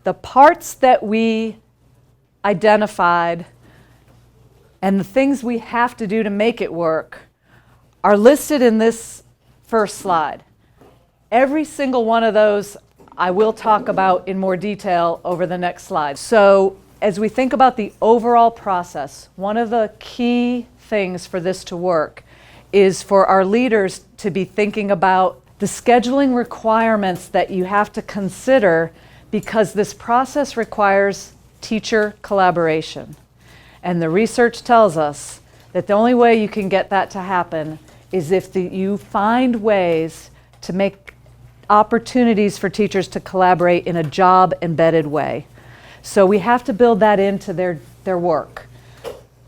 The parts that we identified and the things we have to do to make it work are listed in this first slide. Every single one of those I will talk about in more detail over the next slide. So as we think about the overall process, one of the key things for this to work is for our leaders to be thinking about the scheduling requirements that you have to consider, because this process requires teacher collaboration. And the research tells us that the only way you can get that to happen is if you find ways to make opportunities for teachers to collaborate in a job-embedded way. So we have to build that into their work.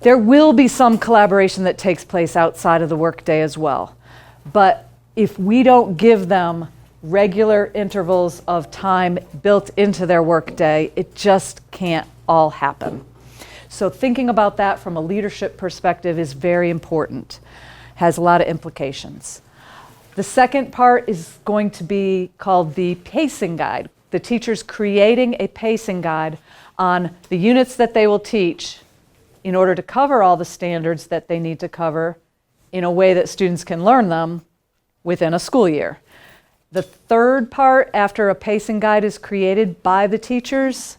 There will be some collaboration that takes place outside of the workday as well. But if we don't give them regular intervals of time built into their workday, it just can't all happen. So thinking about that from a leadership perspective is very important, has a lot of implications. The second part is going to be called the pacing guide. The teacher's creating a pacing guide on the units that they will teach in order to cover all the standards that they need to cover in a way that students can learn them within a school year. The third part, after a pacing guide is created by the teachers,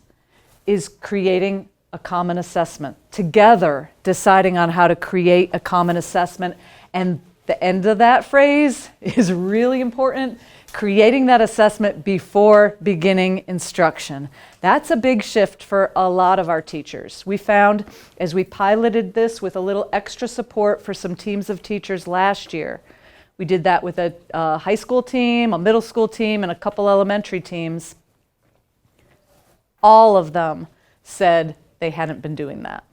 is creating a common assessment. Together, deciding on how to create a common assessment. And the end of that phrase is really important, creating that assessment before beginning instruction. That's a big shift for a lot of our teachers. We found, as we piloted this with a little extra support for some teams of teachers last year, we did that with a high school team, a middle school team, and a couple elementary teams. All of them said they hadn't been doing that.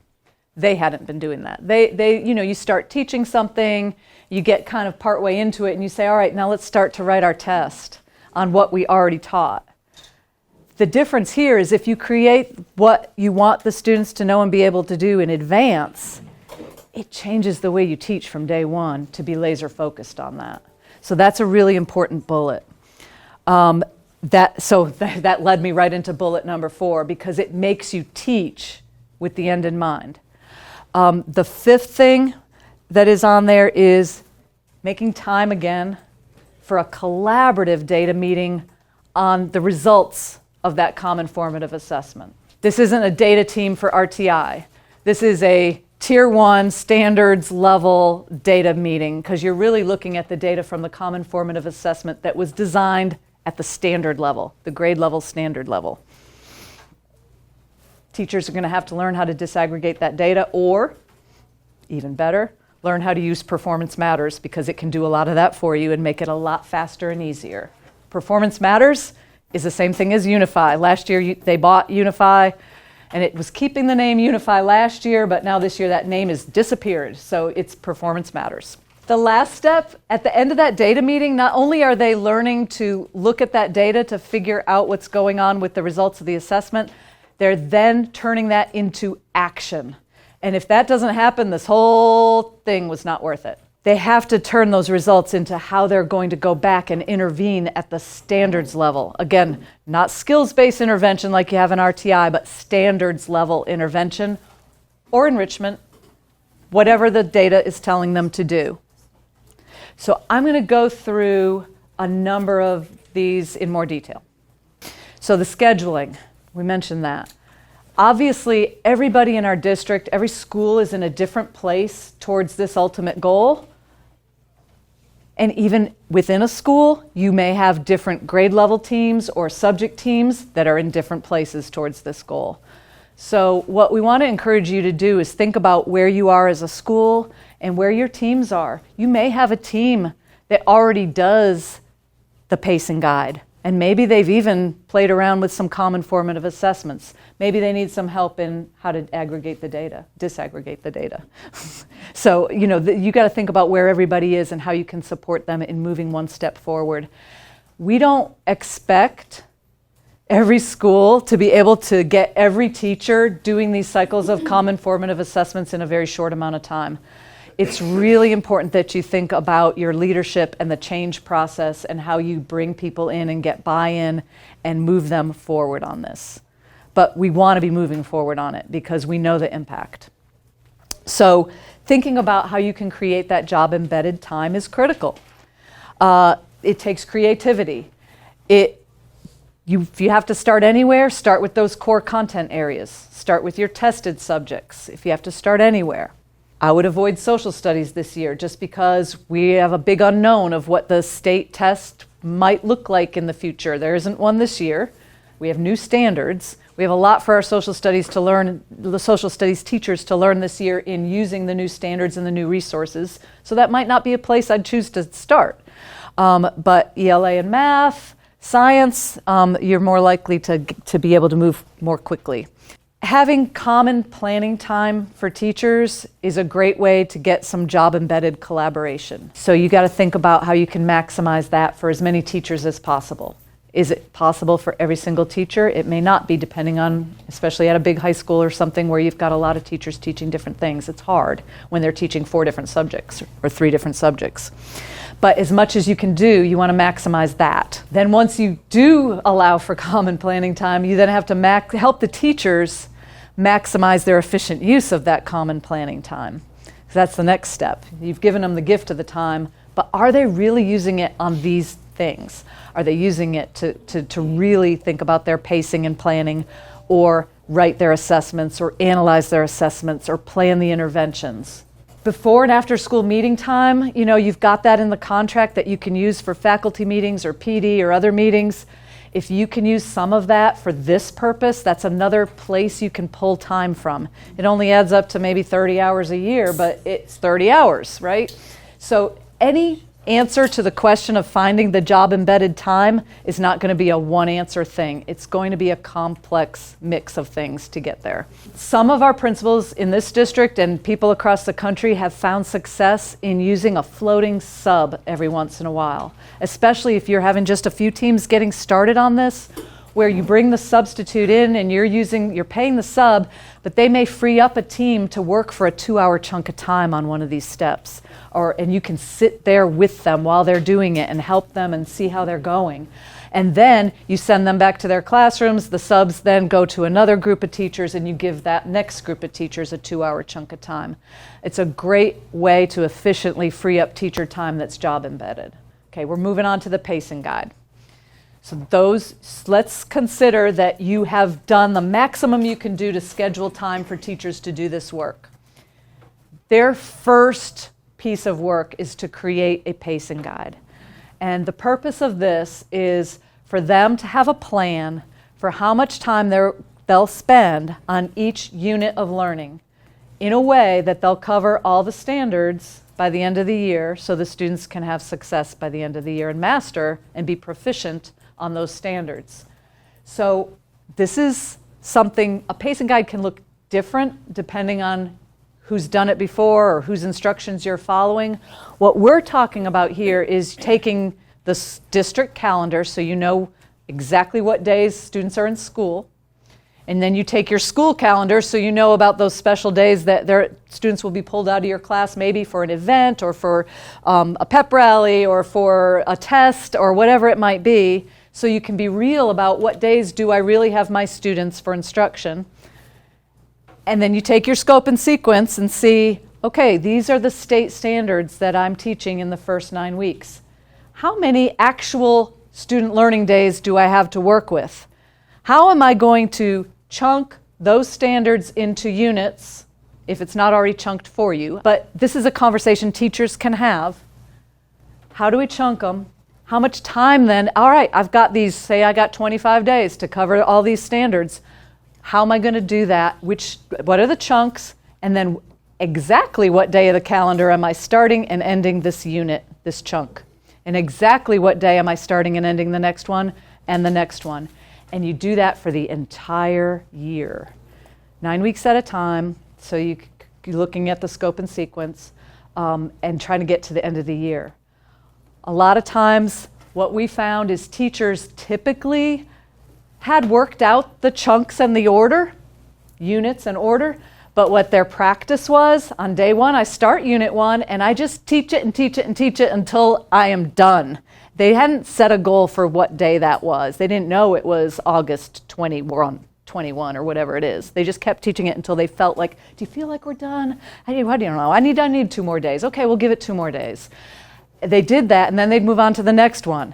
They hadn't been doing that. You start teaching something, you get kind of partway into it, and you say, all right, now let's start to write our test on what we already taught. The difference here is if you create what you want the students to know and be able to do in advance, it changes the way you teach from day one to be laser focused on that. So that's a really important bullet. That led me right into bullet number 4, because it makes you teach with the end in mind. The fifth thing that is on there is making time again for a collaborative data meeting on the results of that common formative assessment. This isn't a data team for RTI. This is a Tier 1 standards level data meeting, because you're really looking at the data from the common formative assessment that was designed at the standard level, the grade level standard level. Teachers are going to have to learn how to disaggregate that data, or, even better, learn how to use Performance Matters, because it can do a lot of that for you and make it a lot faster and easier. Performance Matters is the same thing as Unify. Last year they bought Unify, and it was keeping the name Unify last year, but now this year that name has disappeared, so it's Performance Matters. The last step, at the end of that data meeting, not only are they learning to look at that data to figure out what's going on with the results of the assessment, they're then turning that into action. And if that doesn't happen, this whole thing was not worth it. They have to turn those results into how they're going to go back and intervene at the standards level. Again, not skills-based intervention like you have in RTI, but standards level intervention or enrichment, whatever the data is telling them to do. So I'm going to go through a number of these in more detail. So the scheduling, we mentioned that. Obviously, everybody in our district, every school is in a different place towards this ultimate goal. And even within a school, you may have different grade level teams or subject teams that are in different places towards this goal. So what we want to encourage you to do is think about where you are as a school and where your teams are. You may have a team that already does the pacing guide, and maybe they've even played around with some common formative assessments. Maybe they need some help in how to aggregate the data, disaggregate the data. So, you got to think about where everybody is and how you can support them in moving one step forward. We don't expect every school to be able to get every teacher doing these cycles of common formative assessments in a very short amount of time. It's really important that you think about your leadership and the change process and how you bring people in and get buy-in and move them forward on this. but we want to be moving forward on it because we know the impact. So thinking about how you can create that job-embedded time is critical. It takes creativity. If you have to start anywhere, start with those core content areas. Start with your tested subjects if you have to start anywhere. I would avoid social studies this year just because we have a big unknown of what the state test might look like in the future. There isn't one this year. We have new standards. We have a lot for our social studies to learn, the social studies teachers to learn this year in using the new standards and the new resources. So that might not be a place I'd choose to start. But ELA and math, science, you're more likely to be able to move more quickly. Having common planning time for teachers is a great way to get some job-embedded collaboration. So you got to think about how you can maximize that for as many teachers as possible. Is it possible for every single teacher? It may not be, depending on, especially at a big high school or something where you've got a lot of teachers teaching different things. It's hard when they're teaching 4 different subjects or 3 different subjects. But as much as you can do, you want to maximize that. Then once you do allow for common planning time, you then have to help the teachers maximize their efficient use of that common planning time. So that's the next step. You've given them the gift of the time, but are they really using it on these things? Are they using it to really think about their pacing and planning, or write their assessments, or analyze their assessments, or plan the interventions? Before and after school meeting time, you've got that in the contract that you can use for faculty meetings or PD or other meetings. If you can use some of that for this purpose, that's another place you can pull time from. It only adds up to maybe 30 hours a year, but it's 30 hours, right? So any answer to the question of finding the job-embedded time is not going to be a one-answer thing. It's going to be a complex mix of things to get there. Some of our principals in this district and people across the country have found success in using a floating sub every once in a while, especially if you're having just a few teams getting started on this, where you bring the substitute in and you're paying the sub, but they may free up a team to work for a 2-hour chunk of time on one of these steps. And you can sit there with them while they're doing it and help them and see how they're going. And then you send them back to their classrooms. The subs then go to another group of teachers, and you give that next group of teachers a 2-hour chunk of time. It's a great way to efficiently free up teacher time that's job embedded. Okay, we're moving on to the pacing guide. So let's consider that you have done the maximum you can do to schedule time for teachers to do this work. Their first piece of work is to create a pacing guide. And the purpose of this is for them to have a plan for how much time they'll spend on each unit of learning in a way that they'll cover all the standards by the end of the year, so the students can have success by the end of the year and master and be proficient on those standards. So this is something, a pacing guide can look different depending on who's done it before or whose instructions you're following. What we're talking about here is taking the district calendar, so you know exactly what days students are in school, and then you take your school calendar so you know about those special days that their students will be pulled out of your class, maybe for an event or for a pep rally or for a test or whatever it might be, so you can be real about what days do I really have my students for instruction. And then you take your scope and sequence and see, okay, these are the state standards that I'm teaching in the first 9 weeks. How many actual student learning days do I have to work with? How am I going to chunk those standards into units if it's not already chunked for you? But this is a conversation teachers can have. How do we chunk them? How much time then? All right, I've got these, say I got 25 days to cover all these standards. How am I going to do that? What are the chunks? And then exactly what day of the calendar am I starting and ending this unit, this chunk? And exactly what day am I starting and ending the next one and the next one? And you do that for the entire year. 9 weeks at a time, so you're looking at the scope and sequence and trying to get to the end of the year. A lot of times what we found is teachers typically had worked out the chunks and the order, units and order, but what their practice was, on day one, I start unit 1 and I just teach it and teach it and teach it until I am done. They hadn't set a goal for what day that was. They didn't know it was August 21, 21 or whatever it is. They just kept teaching it until they felt like, do you feel like we're done? I don't know. I need 2 more days. Okay, we'll give it 2 more days. They did that, and then they'd move on to the next one.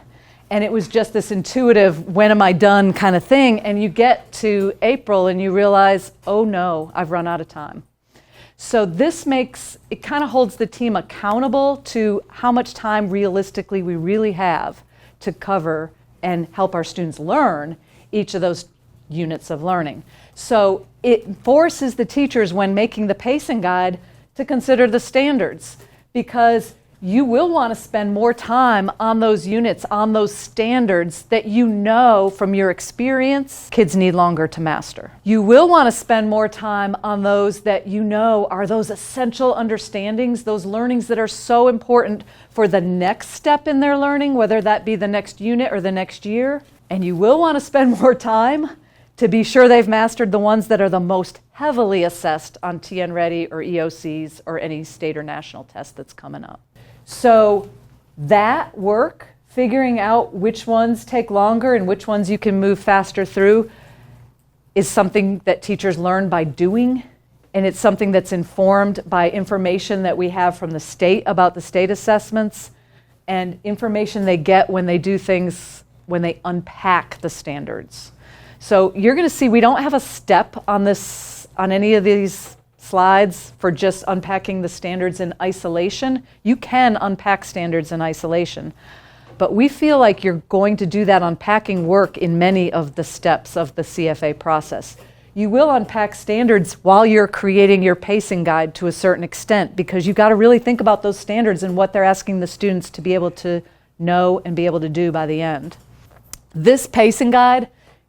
And it was just this intuitive, when am I done kind of thing. And you get to April and you realize, oh no, I've run out of time. So this it kind of holds the team accountable to how much time realistically we really have to cover and help our students learn each of those units of learning. So it forces the teachers, when making the pacing guide, to consider the standards, because you will want to spend more time on those units, on those standards that you know from your experience kids need longer to master. You will want to spend more time on those that you know are those essential understandings, those learnings that are so important for the next step in their learning, whether that be the next unit or the next year. And you will want to spend more time to be sure they've mastered the ones that are the most heavily assessed on TN Ready or EOCs or any state or national test that's coming up. So that work, figuring out which ones take longer and which ones you can move faster through, is something that teachers learn by doing, and it's something that's informed by information that we have from the state about the state assessments and information they get when they do things, when they unpack the standards. So you're going to see we don't have a step on any of these slides for just unpacking the standards in isolation. You can unpack standards in isolation, but we feel like you're going to do that unpacking work in many of the steps of the CFA process. You will unpack standards while you're creating your pacing guide to a certain extent, because you've got to really think about those standards and what they're asking the students to be able to know and be able to do by the end. This pacing guide,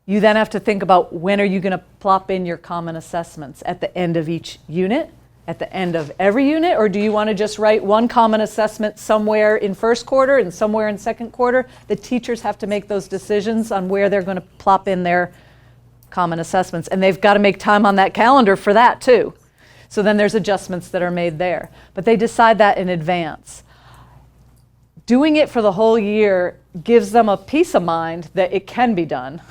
you then have to think about, when are you going to plop in your common assessments? At the end of each unit? At the end of every unit? Or do you want to just write one common assessment somewhere in first quarter and somewhere in second quarter? The teachers have to make those decisions on where they're going to plop in their common assessments. And they've got to make time on that calendar for that too. So then there's adjustments that are made there. But they decide that in advance. Doing it for the whole year gives them a peace of mind that it can be done.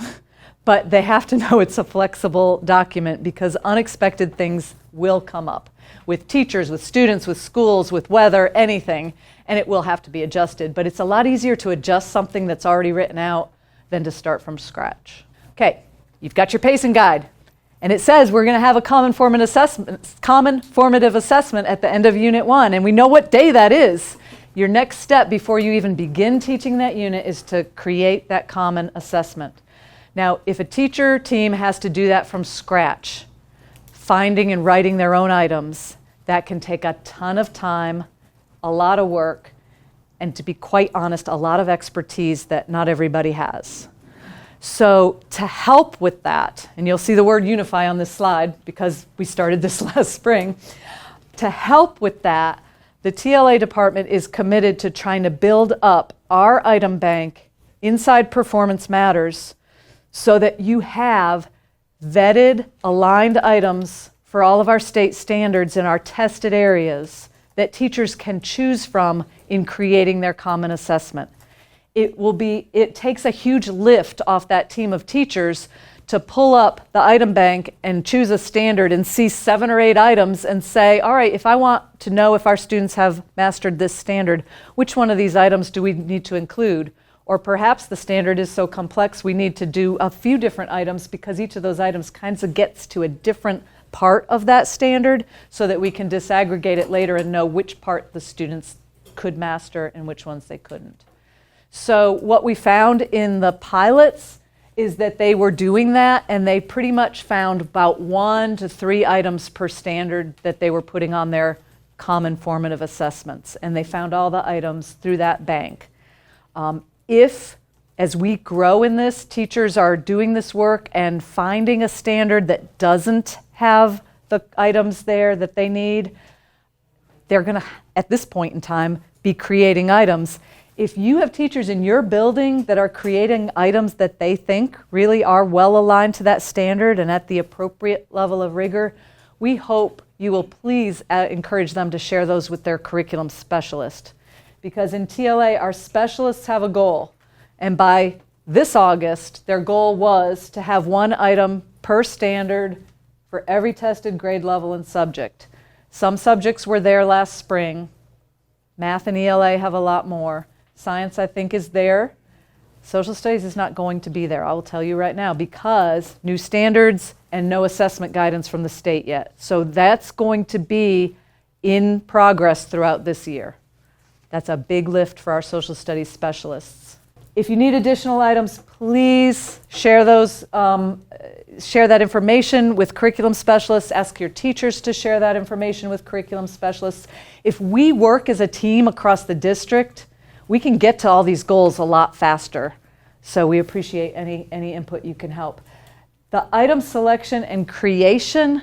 But they have to know it's a flexible document, because unexpected things will come up with teachers, with students, with schools, with weather, anything, and it will have to be adjusted. But it's a lot easier to adjust something that's already written out than to start from scratch. Okay, you've got your pacing guide, and it says we're going to have a common formative assessment at the end of Unit 1, and we know what day that is. Your next step before you even begin teaching that unit is to create that common assessment. Now, if a teacher team has to do that from scratch, finding and writing their own items, that can take a ton of time, a lot of work, and to be quite honest, a lot of expertise that not everybody has. So to help with that, and you'll see the word unify on this slide because we started this last spring, to help with that, the TLA department is committed to trying to build up our item bank inside Performance Matters, so that you have vetted, aligned items for all of our state standards in our tested areas that teachers can choose from in creating their common assessment. It takes a huge lift off that team of teachers to pull up the item bank and choose a standard and see 7 or 8 items and say, all right, if I want to know if our students have mastered this standard, which one of these items do we need to include? Or perhaps the standard is so complex we need to do a few different items, because each of those items kind of gets to a different part of that standard, so that we can disaggregate it later and know which part the students could master and which ones they couldn't. So what we found in the pilots is that they were doing that, and they pretty much found about 1 to 3 items per standard that they were putting on their common formative assessments, and they found all the items through that bank. If, as we grow in this, teachers are doing this work and finding a standard that doesn't have the items there that they need, they're going to, at this point in time, be creating items. If you have teachers in your building that are creating items that they think really are well aligned to that standard and at the appropriate level of rigor, we hope you will please encourage them to share those with their curriculum specialist. Because in TLA, our specialists have a goal. And by this August, their goal was to have 1 item per standard for every tested grade level and subject. Some subjects were there last spring. Math and ELA have a lot more. Science, I think, is there. Social studies is not going to be there, I will tell you right now, because new standards and no assessment guidance from the state yet. So that's going to be in progress throughout this year. That's a big lift for our social studies specialists. If you need additional items, please share that information with curriculum specialists. Ask your teachers to share that information with curriculum specialists. If we work as a team across the district, we can get to all these goals a lot faster. So we appreciate any input you can help. The item selection and creation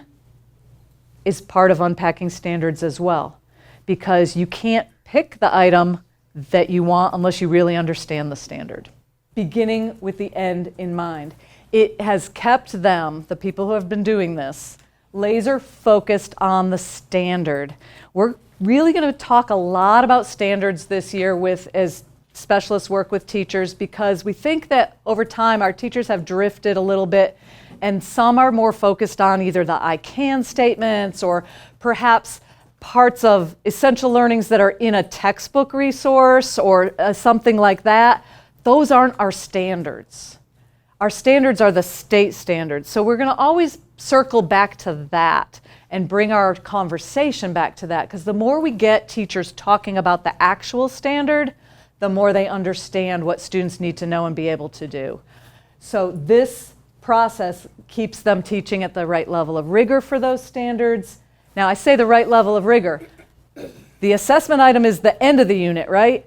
is part of unpacking standards as well, because you can't pick the item that you want unless you really understand the standard. Beginning with the end in mind. It has kept them, the people who have been doing this, laser focused on the standard. We're really going to talk a lot about standards this year as specialists work with teachers, because we think that over time our teachers have drifted a little bit, and some are more focused on either the I can statements or perhaps parts of essential learnings that are in a textbook resource or something like that. Those aren't our standards. Our standards are the state standards. So we're going to always circle back to that and bring our conversation back to that, because the more we get teachers talking about the actual standard, the more they understand what students need to know and be able to do. So this process keeps them teaching at the right level of rigor for those standards. Now, I say the right level of rigor. The assessment item is the end of the unit, right?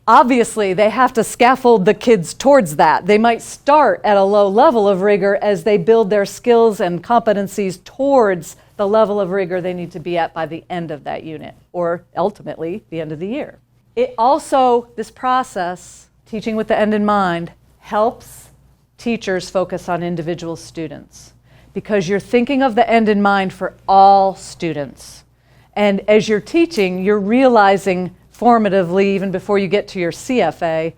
Obviously, they have to scaffold the kids towards that. They might start at a low level of rigor as they build their skills and competencies towards the level of rigor they need to be at by the end of that unit, or ultimately, the end of the year. It also, this process, teaching with the end in mind, helps teachers focus on individual students, because you're thinking of the end in mind for all students. And as you're teaching, you're realizing formatively, even before you get to your CFA,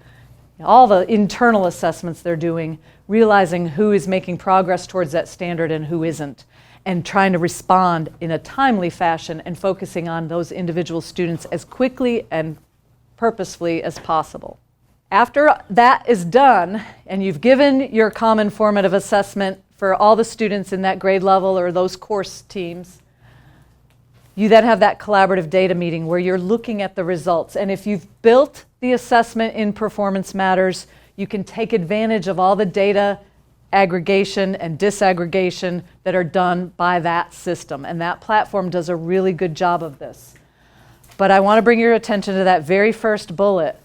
all the internal assessments they're doing, realizing who is making progress towards that standard and who isn't, and trying to respond in a timely fashion and focusing on those individual students as quickly and purposefully as possible. After that is done, and you've given your common formative assessment for all the students in that grade level or those course teams, you then have that collaborative data meeting where you're looking at the results. And if you've built the assessment in Performance Matters, you can take advantage of all the data aggregation and disaggregation that are done by that system. And that platform does a really good job of this. But I want to bring your attention to that very first bullet.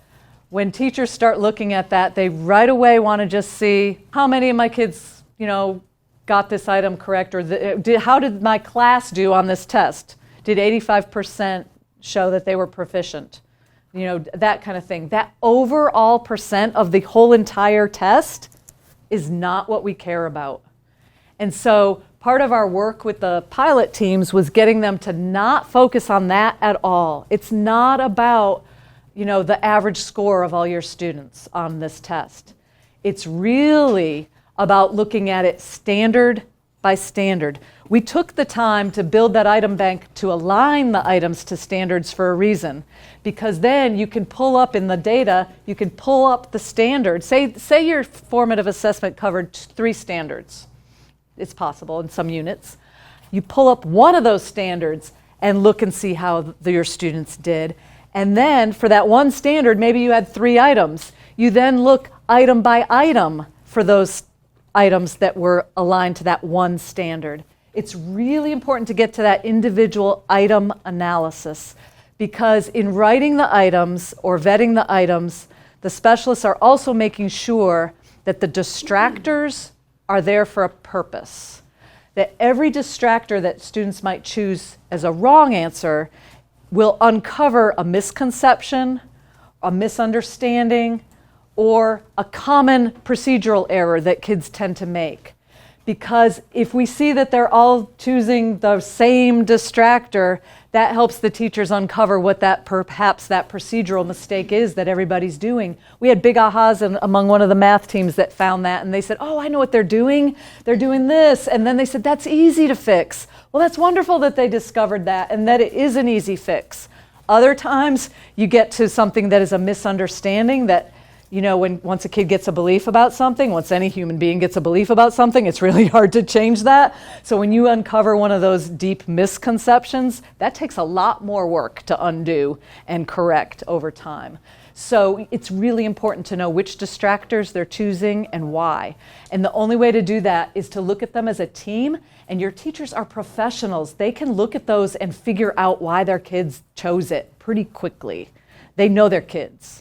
When teachers start looking at that, they right away want to just see how many of my kids, got this item correct, or how did my class do on this test? Did 85% show that they were proficient? That kind of thing. That overall percent of the whole entire test is not what we care about. And so part of our work with the pilot teams was getting them to not focus on that at all. It's not about, the average score of all your students on this test. It's really about looking at it standard by standard. We took the time to build that item bank to align the items to standards for a reason, because then you can pull up in the data, you can pull up the standards. Say your formative assessment covered 3 standards. It's possible in some units. You pull up one of those standards and look and see how your students did. And then for that one standard, maybe you had 3 items. You then look item by item for those items that were aligned to that one standard. It's really important to get to that individual item analysis, because in writing the items or vetting the items, the specialists are also making sure that the distractors are there for a purpose. That every distractor that students might choose as a wrong answer will uncover a misconception, a misunderstanding, or a common procedural error that kids tend to make. Because if we see that they're all choosing the same distractor, that helps the teachers uncover what that perhaps that procedural mistake is that everybody's doing. We had big ahas among one of the math teams that found that, and they said, oh, I know what they're doing. They're doing this. And then they said, that's easy to fix. Well, that's wonderful that they discovered that and that it is an easy fix. Other times you get to something that is a misunderstanding that, you know, once a kid gets a belief about something, once any human being gets a belief about something, it's really hard to change that. So when you uncover one of those deep misconceptions, that takes a lot more work to undo and correct over time. So it's really important to know which distractors they're choosing and why. And the only way to do that is to look at them as a team, and your teachers are professionals. They can look at those and figure out why their kids chose it pretty quickly. They know their kids.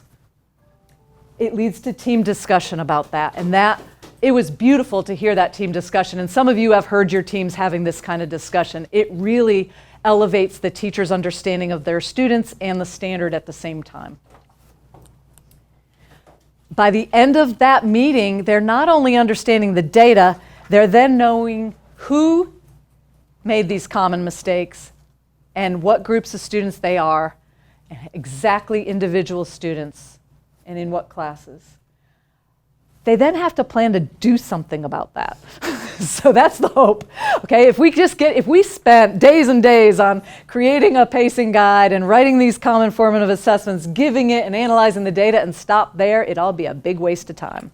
It leads to team discussion about that, and that it was beautiful to hear that team discussion. And some of you have heard your teams having this kind of discussion. It really elevates the teacher's understanding of their students and the standard at the same time. By the end of that meeting, they're not only understanding the data, they're then knowing who made these common mistakes and what groups of students they are, and exactly individual students. And in what classes. They then have to plan to do something about that. So that's the hope. Okay, if we spent days and days on creating a pacing guide and writing these common formative assessments, giving it and analyzing the data and stop there, it'd all be a big waste of time.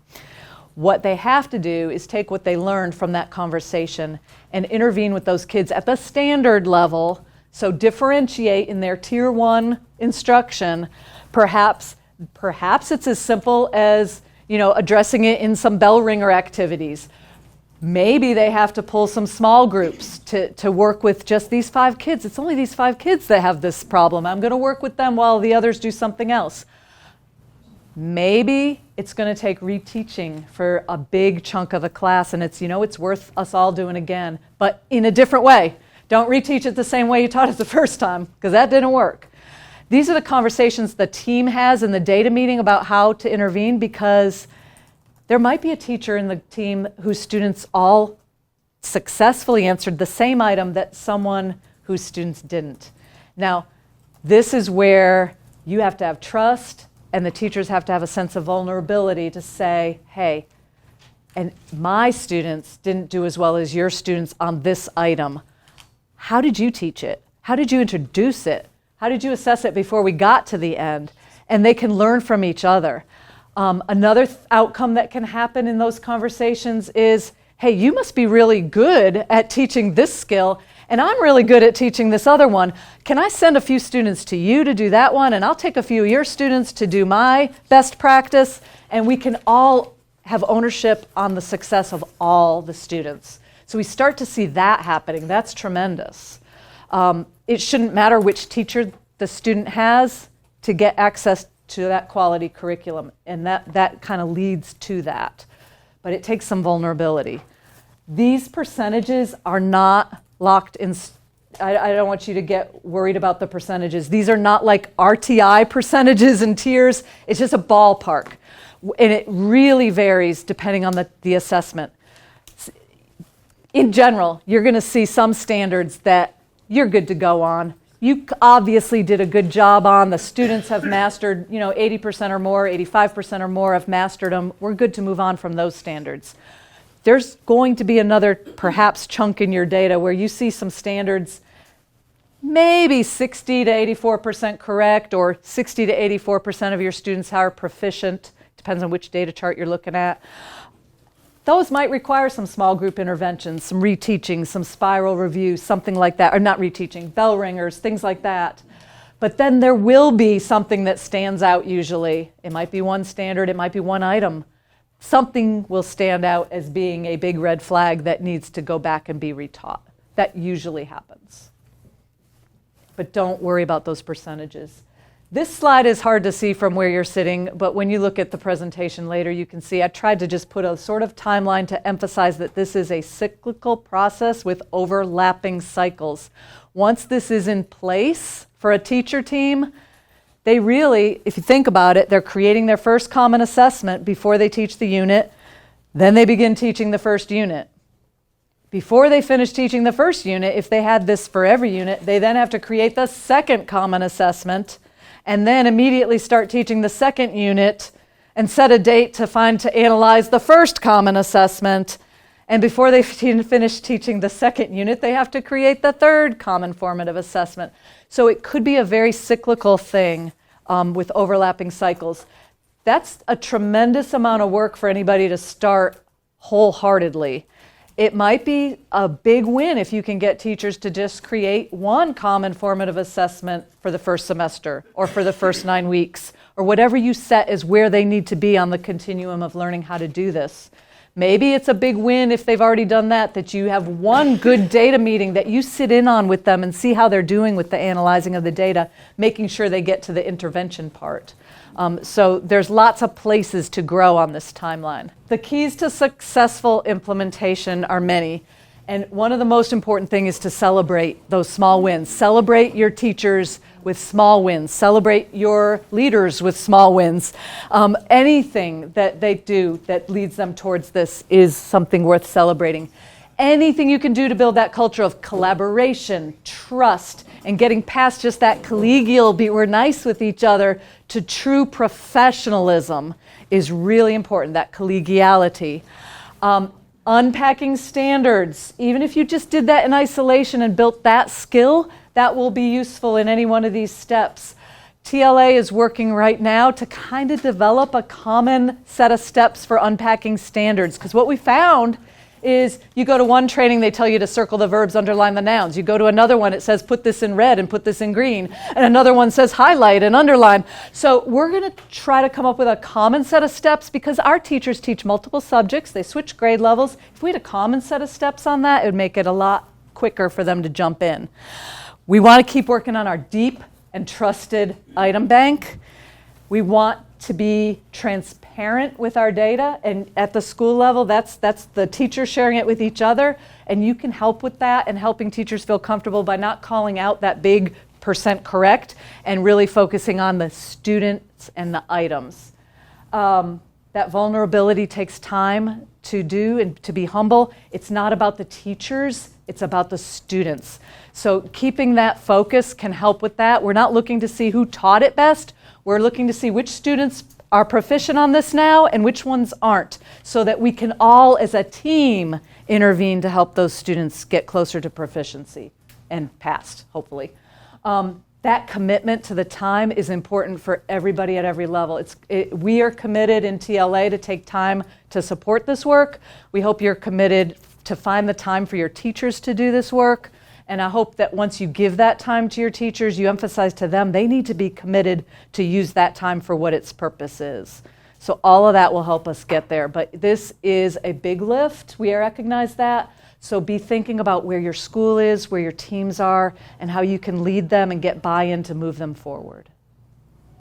What they have to do is take what they learned from that conversation and intervene with those kids at the standard level, so differentiate in their tier 1 instruction. Perhaps it's as simple as, you know, addressing it in some bell ringer activities. Maybe they have to pull some small groups to work with just these 5 kids. It's only these 5 kids that have this problem. I'm going to work with them while the others do something else. Maybe it's going to take reteaching for a big chunk of the class, and it's worth us all doing again, but in a different way. Don't reteach it the same way you taught it the first time, because that didn't work. These are the conversations the team has in the data meeting about how to intervene, because there might be a teacher in the team whose students all successfully answered the same item that someone whose students didn't. Now, this is where you have to have trust, and the teachers have to have a sense of vulnerability to say, hey, and my students didn't do as well as your students on this item. How did you teach it? How did you introduce it? How did you assess it before we got to the end? And they can learn from each other. Another outcome that can happen in those conversations is, hey, you must be really good at teaching this skill, and I'm really good at teaching this other one. Can I send a few students to you to do that one, and I'll take a few of your students to do my best practice, and we can all have ownership on the success of all the students. So we start to see that happening. That's tremendous. It shouldn't matter which teacher the student has to get access to that quality curriculum, and that kind of leads to that. But it takes some vulnerability. These percentages are not locked in. I don't want you to get worried about the percentages. These are not like RTI percentages and tiers. It's just a ballpark. And it really varies depending on the assessment. In general, you're going to see some standards that you're good to go on. You obviously did a good job on. The students have mastered, 80% or more, 85% or more have mastered them. We're good to move on from those standards. There's going to be another perhaps chunk in your data where you see some standards, maybe 60 to 84% correct, or 60 to 84% of your students are proficient. Depends on which data chart you're looking at. Those might require some small group interventions, some reteaching, some spiral review, something like that, or not reteaching, bell ringers, things like that. But then there will be something that stands out usually. It might be one standard, it might be one item. Something will stand out as being a big red flag that needs to go back and be retaught. That usually happens. But don't worry about those percentages. This slide is hard to see from where you're sitting, but when you look at the presentation later, you can see I tried to just put a sort of timeline to emphasize that this is a cyclical process with overlapping cycles. Once this is in place for a teacher team, they really, if you think about it, they're creating their first common assessment before they teach the unit. Then they begin teaching the first unit. Before they finish teaching the first unit, if they had this for every unit, they then have to create the second common assessment and then immediately start teaching the second unit and set a date to analyze the first common assessment. And before they finish teaching the second unit, they have to create the third common formative assessment. So it could be a very cyclical thing with overlapping cycles. That's a tremendous amount of work for anybody to start wholeheartedly. It might be a big win if you can get teachers to just create one common formative assessment for the first semester or for the first 9 weeks, or whatever you set as where they need to be on the continuum of learning how to do this. Maybe it's a big win if they've already done that you have one good data meeting that you sit in on with them and see how they're doing with the analyzing of the data, making sure they get to the intervention part. So there's lots of places to grow on this timeline. The keys to successful implementation are many, and one of the most important things is to celebrate those small wins. Celebrate your teachers with small wins. Celebrate your leaders with small wins. Anything that they do that leads them towards this is something worth celebrating. Anything you can do to build that culture of collaboration, trust, and getting past just that collegial, we're nice with each other, to true professionalism is really important, that collegiality. Unpacking standards, even if you just did that in isolation and built that skill, that will be useful in any one of these steps. TLA is working right now to kind of develop a common set of steps for unpacking standards, because what we found is you go to one training, they tell you to circle the verbs, underline the nouns. You go to another one, it says put this in red and put this in green. And another one says highlight and underline. So we're going to try to come up with a common set of steps, because our teachers teach multiple subjects. They switch grade levels. If we had a common set of steps on that, it would make it a lot quicker for them to jump in. We want to keep working on our deep and trusted item bank. We want to be transparent with our data, and at the school level, that's the teachers sharing it with each other, and you can help with that and helping teachers feel comfortable by not calling out that big % correct and really focusing on the students and the items. That vulnerability takes time to do and to be humble. It's not about the teachers, it's about the students. So keeping that focus can help with that. We're not looking to see who taught it best. We're looking to see which students are proficient on this now and which ones aren't, so that we can all as a team intervene to help those students get closer to proficiency and past, hopefully. That commitment to the time is important for everybody at every level. We are committed in TLA to take time to support this work. We hope you're committed to find the time for your teachers to do this work. And I hope that once you give that time to your teachers, you emphasize to them they need to be committed to use that time for what its purpose is. So all of that will help us get there. But this is a big lift. We recognize that. So be thinking about where your school is, where your teams are, and how you can lead them and get buy-in to move them forward.